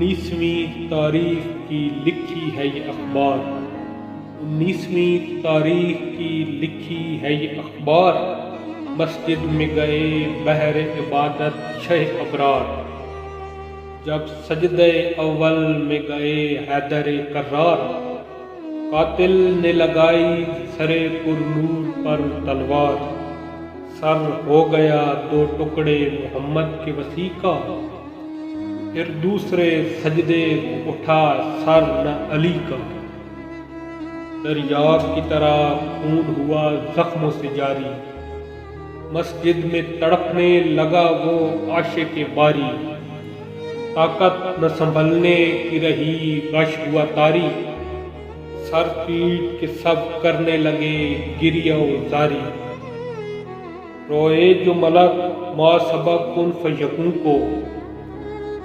19ویں تاریخ کی لکھی ہے یہ اخبار، 19ویں تاریخ کی لکھی ہے یہ اخبار، مسجد میں گئے بہر عبادت شہ ابرار، جب سجدہ اول میں گئے حیدر کرار، قاتل نے لگائی سر پرنور پر تلوار، سر ہو گیا دو ٹکڑے محمد کے وسیع کا، پھر دوسرے سجدے کو اٹھا سر نہ علی کا، دریا کی طرح خون ہوا زخموں سے جاری، مسجد میں تڑپنے لگا وہ عاشق باری، طاقت نہ سنبھلنے کی رہی غش ہوا طاری، سر پیٹ کے سب کرنے لگے گریہ و زاری، روئے جو ملک ما سبق کن فیکون کو،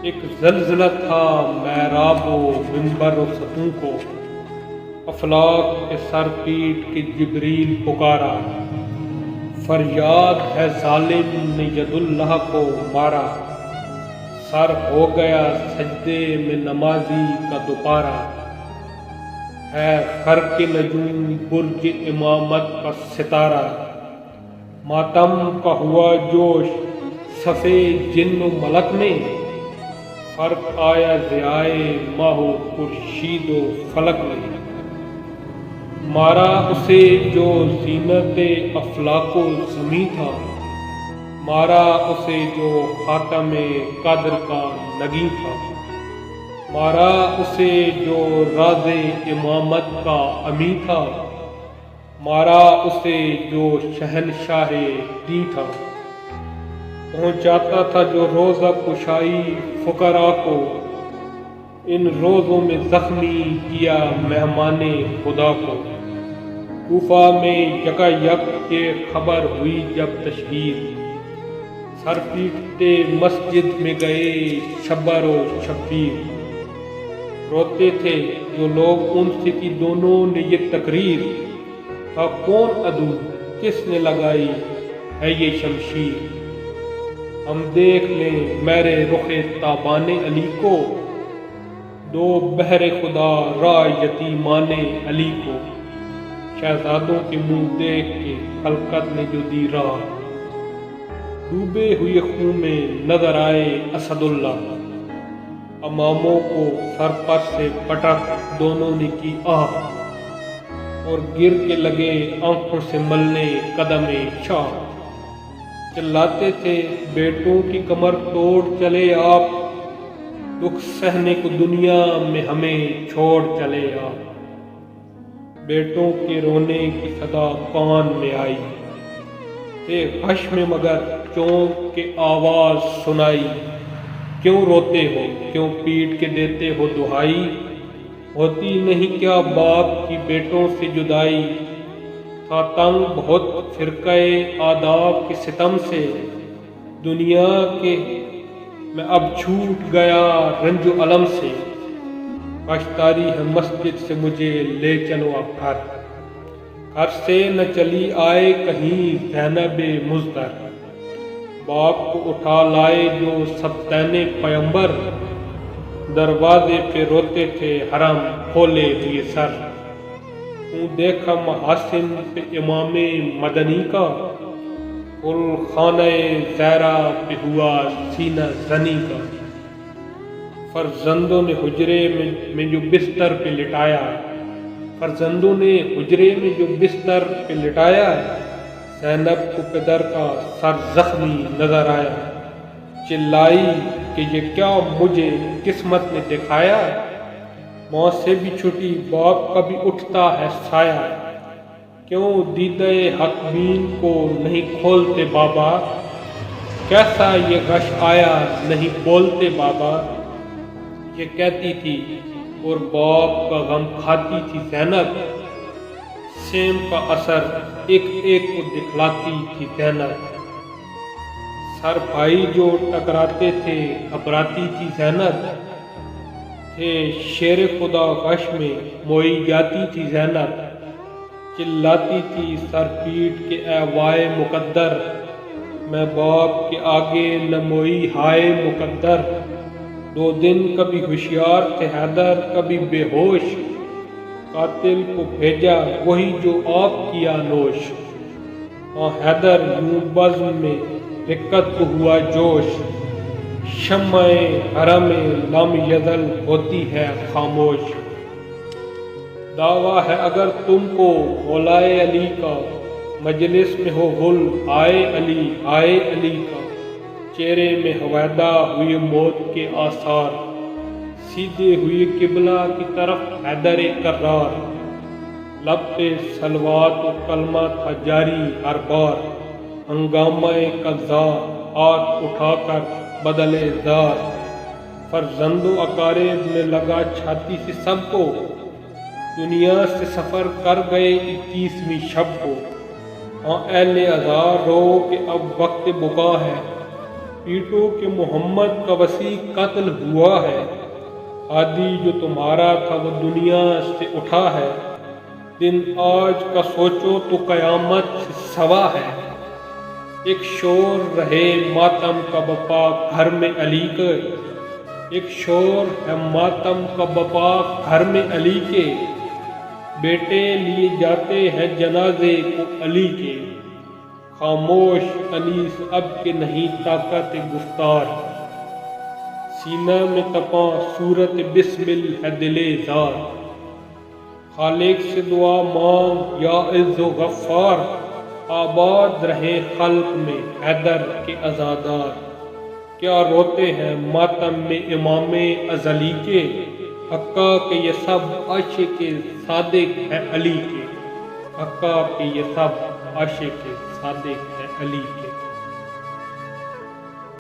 ایک زلزلہ تھا محراب و منبر و ستون کو، افلاک کے سر پیٹ کے جبریل پکارا، فریاد ہے ظالم نے ید اللہ کو مارا، سر ہو گیا سجدے میں نمازی کا دوپارہ، ہے خر کے نجوم برج امامت کا ستارہ، ماتم کا ہوا جوش صفے جن و ملک میں، فرق آیا ضیائے ماہ و خورشید و فلک میں، مارا اسے جو زینت افلاک و زمیں تھا، مارا اسے جو خاتم قدر کا نگیں تھا، مارا اسے جو راز امامت کا امین تھا، مارا اسے جو شہنشاہ دین تھا، پہنچاتا تھا جو روزہ کشائی فقراء کو، ان روزوں میں زخمی کیا مہمان خدا کو، کوفہ میں یکا یک کے خبر ہوئی جب تشہیر، سر پیٹتے مسجد میں گئے شبر و شبیر، روتے تھے جو لوگ ان سے کی دونوں نے یہ تقریر، تھا کون عدو کس نے لگائی ہے یہ شمشیر، ہم دیکھ لیں میرے رخ تابان علی کو، دو بہر خدا را یتیمان علی کو، شہزادوں کے منہ دیکھ کے خلقت نے جو دی راہ، ڈوبے ہوئے خون میں نظر آئے اسد اللہ، اماموں کو سر پر سے پٹک دونوں نے کی آہ، اور گر کے لگے آنکھوں سے ملنے قدم شاہ، چلاتے تھے بیٹوں کی کمر توڑ چلے آپ، دکھ سہنے کو دنیا میں ہمیں چھوڑ چلے آپ، بیٹوں کے رونے کی صدا کان میں آئی، تھے غش میں مگر چونک کے آواز سنائی، کیوں روتے ہو کیوں پیٹ کے دیتے ہو دہائی، ہوتی نہیں کیا باپ کی بیٹوں سے جدائی، تھا تنگ بہت فرقہ آداب کے ستم سے، دنیا کے میں اب چھوٹ گیا رنج و الم سے، کاشتاری ہے مسجد سے مجھے لے چلو اب گھر، گھر سے نہ چلی آئے کہیں زینب مزدر، باپ کو اٹھا لائے جو سبطین پیمبر، دروازے پہ روتے تھے حرم کھولے ہوئے سر، تو دیکھا محاسن پہ امام مدنی کا، کل خانہ زہرا پہ ہوا سینہ زنی کا، فرزندوں نے حجرے میں جو بستر پہ لٹایا، فرزندوں نے حجرے میں جو بستر پہ لٹایا، زینب کو پدر کا سر زخمی نظر آیا، چلائی کہ یہ کیا مجھے قسمت نے دکھایا، ماں سے بھی چھٹی باپ کا بھی اٹھتا ہے سایہ، کیوں دیدہ حق بین کو نہیں کھولتے بابا، کیسا یہ غش آیا نہیں بولتے بابا، یہ کہتی تھی اور باپ کا غم کھاتی تھی زینب، سیم کا اثر ایک ایک کو دکھلاتی تھی زینب، سر بھائی جو ٹکراتے تھے گھبراتی تھی زینب، تھے شیر خدا غش میں موئی جاتی تھی زینب، چلاتی تھی سر پیٹ کے اے وائے مقدر، میں باپ کے آگے نہ موئی ہائے مقدر، دو دن کبھی ہوشیار تھے حیدر کبھی بے ہوش، قاتل کو بھیجا وہی جو آپ کیا نوش۔ ہاں حیدر یوں بزم میں رکت کو ہوا جوش، شمع حرم لم یزل ہوتی ہے خاموش۔ دعویٰ ہے اگر تم کو مولائے علی کا، مجلس میں ہو گل آئے علی کا، چہرے میں ہویدا ہوئے موت کے آثار، سیدھے ہوئے قبلہ کی طرف حیدر کرار، لب پہ صلوات و کلمہ تھا جاری ہر بار، ہنگامہ قضا ہاتھ اٹھا کر بدلے زار، فرزند و اقارب میں لگا چھاتی سے سب کو، دنیا سے سفر کر گئے 21ویں شب کو۔ ہاں اہل ازار رو کہ اب وقت بقا ہے، پیٹو کہ محمد کا وسیع قتل ہوا ہے، ہادی جو تمہارا تھا وہ دنیا سے اٹھا ہے، دن آج کا سوچو تو قیامت سے سوا ہے۔ ایک شور رہے ماتم کا بپا گھر میں علی کے، ایک شور ہے ماتم کا بپا گھر میں علی کے، بیٹے لیے جاتے ہیں جنازے کو علی کے، خاموش انیس اب کے نہیں طاقت گفتار، سینہ میں تپاں صورت بسمل ہے دل زار، خالق سے دعا مانگ یا عز و غفار، آباد رہے خلق میں حیدر کے عزادار، کیا روتے ہیں ماتم میں امام ازلی کے، حقا کہ یہ سب عاشق صادق ہے علی کے، حقا کہ یہ سب عاشق صادق ہے علی کے۔